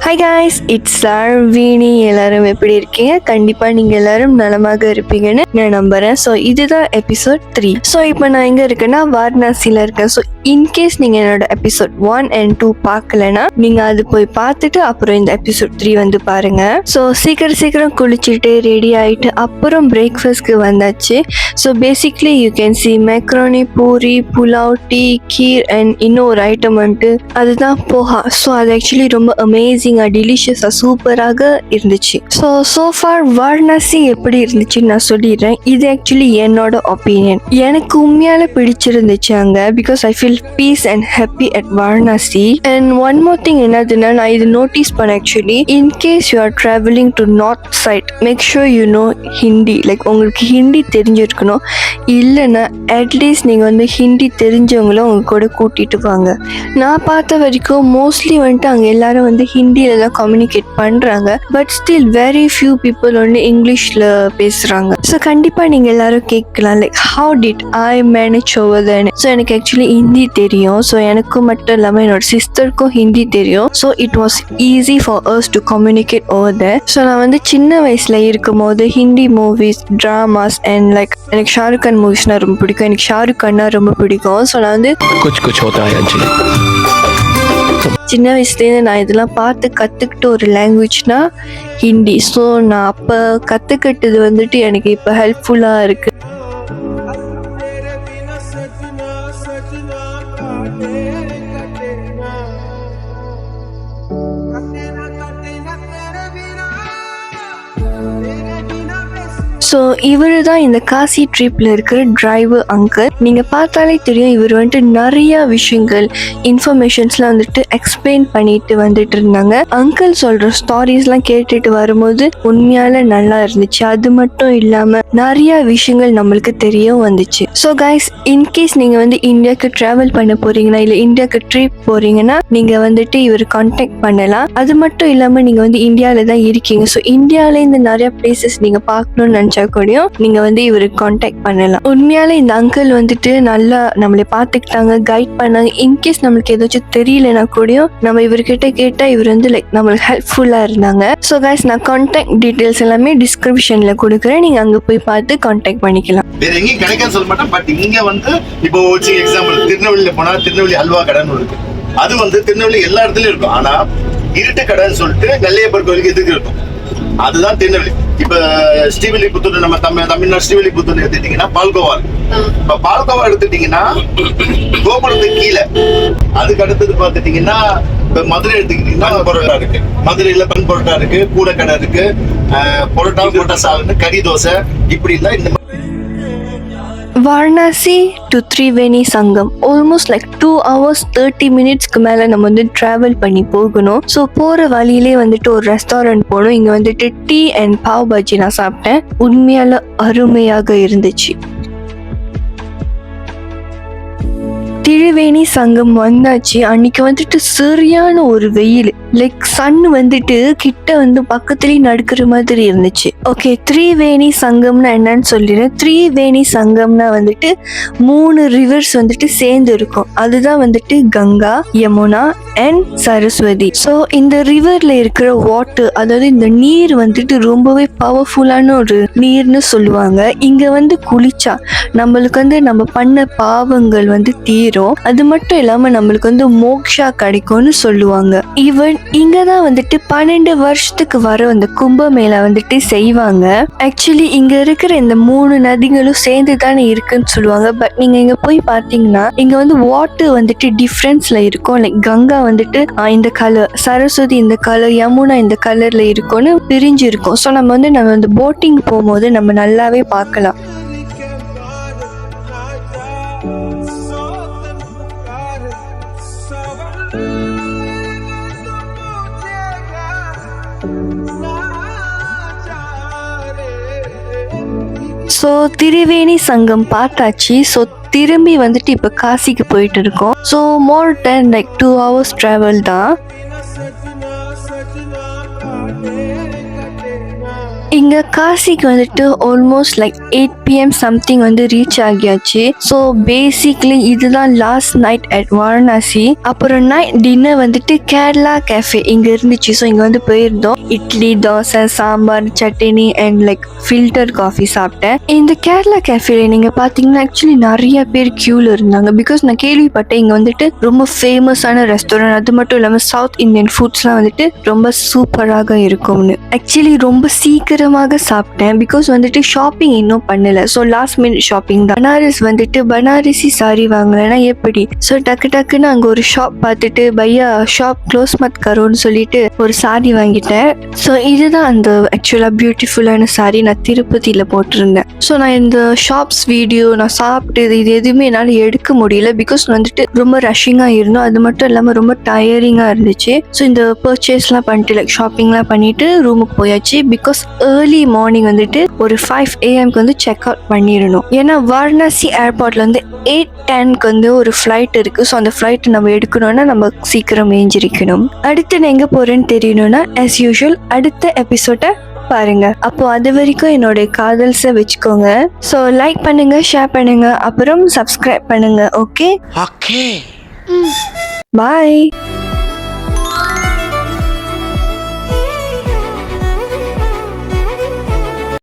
Hi guys, it's சார்வினி. எல்லாரும் எப்படி இருக்கீங்க? கண்டிப்பாக நீங்கள் எல்லாரும் நலமாக இருப்பீங்கன்னு நான் நம்புகிறேன். ஸோ இதுதான் எபிசோட் 3. ஸோ இப்போ நான் எங்கே இருக்கேன்னா வாரணாசியில் இருக்கேன். ஸோ இன்கேஸ் நீங்கள் என்னோட எபிசோட் 1 and 2 பார்க்கலன்னா நீங்கள் அது போய் பார்த்துட்டு அப்புறம் இந்த எபிசோட் 3 வந்து பாருங்கள். ஸோ சீக்கிரம் குளிச்சுட்டு ரெடி ஆகிட்டு அப்புறம் பிரேக்ஃபாஸ்ட்க்கு வந்தாச்சு. So basically you can see macaroni, puri, pulao, tea, kheer and இன்னும் ஒரு ஐட்டம் வந்துட்டு அதுதான் போஹா. ஸோ அது ஆக்சுவலி ரொம்ப அமேசிங்காக டெலிஷியஸாக சூப்பராக இருந்துச்சு. ஸோ ஃபார் வாரணாசி எப்படி இருந்துச்சுன்னு நான் சொல்லிடுறேன். இது ஆக்சுவலி என்னோட ஒப்பீனியன். எனக்கு உண்மையால பிடிச்சிருந்துச்சு அங்கே, because I feel peace and happy at Varanasi. And one more thing என்னதுன்னா, நான் இது நோட்டீஸ் பண்ணேன் actually. In case you are travelling to north side, make sure you know Hindi. Like உங்களுக்கு ஹிந்தி தெரிஞ்சிருக்கணும். இல்லைன்னா அட்லீஸ்ட் நீங்கள் வந்து ஹிந்தி தெரிஞ்சவங்களும் உங்க கூட கூட்டிட்டு வாங்க. நான் பார்த்த வரைக்கும் மோஸ்ட்லி வந்துட்டு அங்கே எல்லாரும் வந்து ஹிந்தியில தான் கம்யூனிகேட் பண்றாங்க. But still very few people வந்து இங்கிலீஷ்ல பேசுறாங்க. ஸோ கண்டிப்பாக நீங்கள் எல்லாரும் கேட்கலாம், like how did I manage over then. So எனக்கு ஆக்சுவலி ஹிந்தி தெரியும். ஸோ எனக்கும் மட்டும் இல்லாமல் என்னோட சிஸ்டருக்கும் ஹிந்தி தெரியும். So it was easy for us to communicate over there. So நான் வந்து சின்ன வயசுல இருக்கும் போது Hindi movies, dramas and like எனக்கு ஷாருக் கான் மூவிஸ்னா ரொம்ப பிடிக்கும். எனக்கு ஷாருக் கான்னா ரொம்ப பிடிக்கும். ஸோ நான் வந்து சின்ன வயசுலேருந்து நான் இதெல்லாம் பார்த்து கற்றுக்கிட்ட ஒரு லாங்குவேஜ்னா ஹிந்தி. ஸோ நான் அப்போ கற்றுக்கிட்டது வந்துட்டு எனக்கு இப்போ ஹெல்ப்ஃபுல்லாக இருக்குது. ஸோ இவர் தான் இந்த காசி ட்ரிப்பில் இருக்கிற டிரைவர் அங்கிள். நீங்கள் பார்த்தாலே தெரியும், இவர் வந்துட்டு நிறைய விஷயங்கள் இன்ஃபர்மேஷன்ஸ்லாம் வந்துட்டு எக்ஸ்பிளைன் பண்ணிட்டு வந்துட்டு இருந்தாங்க. அங்கிள் சொல்கிற ஸ்டாரிஸ்லாம் கேட்டுட்டு வரும்போது உண்மையால நல்லா இருந்துச்சு. அது மட்டும் இல்லாமல் நிறைய விஷயங்கள் நம்மளுக்கு தெரிய வந்துச்சு. ஸோ கைஸ், இன்கேஸ் நீங்கள் வந்து இந்தியாவுக்கு ட்ராவல் பண்ண போறீங்கன்னா இல்லை இந்தியாவுக்கு ட்ரிப் போறீங்கன்னா நீங்கள் வந்துட்டு இவர் கான்டாக்ட் பண்ணலாம். அது மட்டும் இல்லாமல் நீங்கள் வந்து இந்தியாவில் தான் இருக்கீங்க. ஸோ இந்தியாவிலேருந்து நிறைய பிளேசஸ் நீங்கள் பார்க்கணும்னு நினச்சா கூடயும் நீங்க வந்து இவருக்கு கான்டாக்ட் பண்ணலாம். உண்மையால இந்த அங்கிள் வந்துட்டு நல்லா நம்மளை பார்த்துக்கிட்டாங்க, கைட் பண்ணாங்க. இன்கேஸ் நம்மளுக்கு ஏதாச்சும் தெரியலனா கூடயும் நம்ம இவர்கிட்ட கேட்டா இவர் வந்து லைக் நம்மளுக்கு ஹெல்ப்ஃபுல்லா இருந்தாங்க. ஸோ கைஸ், நான் கான்டாக்ட் டீடைல்ஸ் எல்லாமே டிஸ்கிரிப்ஷன்ல கொடுக்குறேன். நீங்க அங்க போய் பார்த்து கான்டாக்ட் பண்ணிக்கலாம். வேற எங்கேயும் கிடைக்காது சொல்ல மாட்டேன். பட் இங்க வந்து இப்போ எக்ஸாம்பிள் திருநெல்வேலியில போனா திருநெல்வேலி அல்வா கடைன்னு இருக்கு. அது வந்து திருநெல்வேலி எல்லா இடத்துலயும் இருக்கும். ஆனா இருட்டு கடைன்னு சொல்லிட்டு நெல்லையப்பர் கோயிலுக்கு எதுக்கு இருக்கும், அதுதான் திருநெல்வேலி. இப்ப ஸ்ரீவில்லிபுத்தூர், நம்ம தமிழ்நாடு ஸ்ரீவில்லிபுத்தூர் எடுத்துட்டீங்கன்னா பால்கோவா. இப்ப பால்கோவா எடுத்துட்டீங்கன்னா கோபுரத்துக்கு கீழே, அதுக்கு அடுத்தது பாத்துட்டீங்கன்னா இப்ப மதுரை எடுத்துக்கிட்டீங்கன்னா பரோட்டா இருக்கு. மதுரையில பன் பரோட்டா இருக்கு, கூடக்கடை இருக்கு, பரோட்டா போட்ட சால்னு கறி தோசை, இப்படி எல்லாம் இந்த வாரணாசி டு திரிவேணி சங்கம் ஆல்மோஸ்ட் லைக் 2 hours 30 minutesக்கு மேலே நம்ம வந்து ட்ராவல் பண்ணி போகணும். ஸோ போகிற வழியிலே வந்துட்டு ஒரு ரெஸ்டாரண்ட் போகணும். இங்கே வந்துட்டு டீ அண்ட் பாவ் பஜ்ஜி நான் சாப்பிட்டேன். உண்மையால அருமையாக இருந்துச்சு. திரிவேணி சங்கம் வந்தாச்சு. அன்னைக்கு வந்துட்டு சரியான ஒரு வெயில், லைக் சன் வந்துட்டு கிட்ட வந்து பக்கத்துலயே நடுக்கிற மாதிரி இருந்துச்சு. ஓகே, திரிவேணி சங்கம்னா என்னன்னு சொல்லிடுறேன். திரிவேணி சங்கம்னா வந்துட்டு 3 ரிவர்ஸ் வந்துட்டு சேர்ந்து இருக்கும். அதுதான் வந்துட்டு கங்கா, யமுனா அண்ட் சரஸ்வதி. ஸோ இந்த ரிவர்ல இருக்கிற வாட்டர், அதாவது இந்த நீர் வந்துட்டு ரொம்பவே பவர்ஃபுல்லான ஒரு நீர்னு சொல்லுவாங்க. இங்க வந்து குளிச்சா நம்மளுக்கு வந்து நம்ம பண்ண பாவங்கள் வந்து தீரும். அது மட்டும் இல்லாம நம்மளுக்கு வந்து மோக்ஷா கிடைக்கும்னு சொல்லுவாங்க. ஈவன் இங்கதான் வந்துட்டு 12 வருஷத்துக்கு வர அந்த கும்பமேளா வந்துட்டு செய்வாங்க. ஆக்சுவலி இங்க இருக்கிற இந்த 3 நதிகளும் சேர்ந்து தானே இருக்குன்னு சொல்லுவாங்க. பட் நீங்க இங்க போய் பாத்தீங்கன்னா இங்க வந்து வாட்டர் வந்துட்டு டிஃப்ரென்ஸ்ல இருக்கும். லைக் கங்கா வந்துட்டு இந்த கலர், சரஸ்வதி இந்த கலர், யமுனா இந்த கலர்ல இருக்கும்னு பிரிஞ்சு இருக்கும். ஸோ நம்ம வந்து போட்டிங் போகும்போது நம்ம நல்லாவே பார்க்கலாம். ஸோ திரிவேணி சங்கம் பார்த்தாச்சு. ஸோ திரும்பி வந்துட்டு இப்போ காசிக்கு போயிட்டு இருக்கோம். So more then like 2 hours travel தான். இங்கே காசிக்கு வந்துட்டு ஆல்மோஸ்ட் லைக் 8 PM சம்திங் வந்து ரீச் ஆகியாச்சு. ஸோ பேசிக்லி இதுதான் லாஸ்ட் நைட் அட் வாரணாசி. அப்புறம் நைட் டின்னர் வந்துட்டு கேரளா கேஃபே இங்கே இருந்துச்சு. ஸோ இங்கே வந்து போயிருந்தோம். Idli, dosa, sambar, chutney and like filter coffee சாப்பிட்டேன். இந்த கேரளா கேஃபேல நீங்கள் பார்த்தீங்கன்னா ஆக்சுவலி நிறைய பேர் க்யூவில் இருந்தாங்க. பிகாஸ் நான் கேள்விப்பட்டேன் இங்கே வந்துட்டு ரொம்ப ஃபேமஸான ரெஸ்டாரண்ட், அது மட்டும் இல்லாமல் சவுத் இந்தியன் ஃபுட்ஸ்லாம் வந்துட்டு ரொம்ப சூப்பராக இருக்கும்னு. ஆக்சுவலி ரொம்ப சீக்கிரமாக சாப்பிட்டேன் பிகாஸ் வந்துட்டு ஷாப்பிங் இன்னும் பண்ணல. ஸோ லாஸ்ட் மினிட் ஷாப்பிங் தான். பனாரஸ் வந்துட்டு பனாரசி சாரி வாங்கலைன்னா எப்படி? ஸோ டக்குன்னு அங்கே ஒரு ஷாப் பார்த்துட்டு பையா ஷாப் க்ளோஸ் மத் கரோன்னு சொல்லிட்டு ஒரு சாரி வாங்கிட்டேன். ஸோ இதுதான் அந்த ஆக்சுவலாக பியூட்டிஃபுல்லான சாரி நான் திருப்பதியில் போட்டிருந்தேன். ஸோ நான் இந்த ஷாப்ஸ் வீடியோ நான் சாப்பிட்டது இது எதுவுமே என்னால் எடுக்க முடியல பிகாஸ் வந்துட்டு ரொம்ப ரஷ்ஷிங்காக இருந்தோம். அது மட்டும் இல்லாமல் ரொம்ப டயரிங்காக இருந்துச்சு. ஸோ இந்த பர்ச்சேஸ்லாம் பண்ணிட்டு லைக் ஷாப்பிங்லாம் பண்ணிட்டு ரூமுக்கு போயாச்சு. பிகாஸ் ஏர்லி மார்னிங் வந்துட்டு ஒரு 5 AM வந்து செக் அவுட் பண்ணிடணும். ஏன்னா வாரணாசி ஏர்போர்ட்ல வந்து 8:10 வந்து ஒரு ஃப்ளைட் இருக்கு. ஸோ அந்த ஃப்ளைட் நம்ம எடுக்கணும்னா நம்ம சீக்கிரம் ஏஞ்சிருக்கணும். அடுத்து நான் எங்கே போறேன்னு தெரியணும்னா ஆஸ் யூஷுவல் அடுத்த எபிசோட பாருங்க. அப்போ அது வரைக்கும் என்னோட காதல்ஸை வச்சுக்கோங்க. ஸோ லைக் பண்ணுங்க, ஷேர் பண்ணுங்க, அப்புறம் சப்ஸ்கிரைப் பண்ணுங்க. Okay, Okay. பாய்.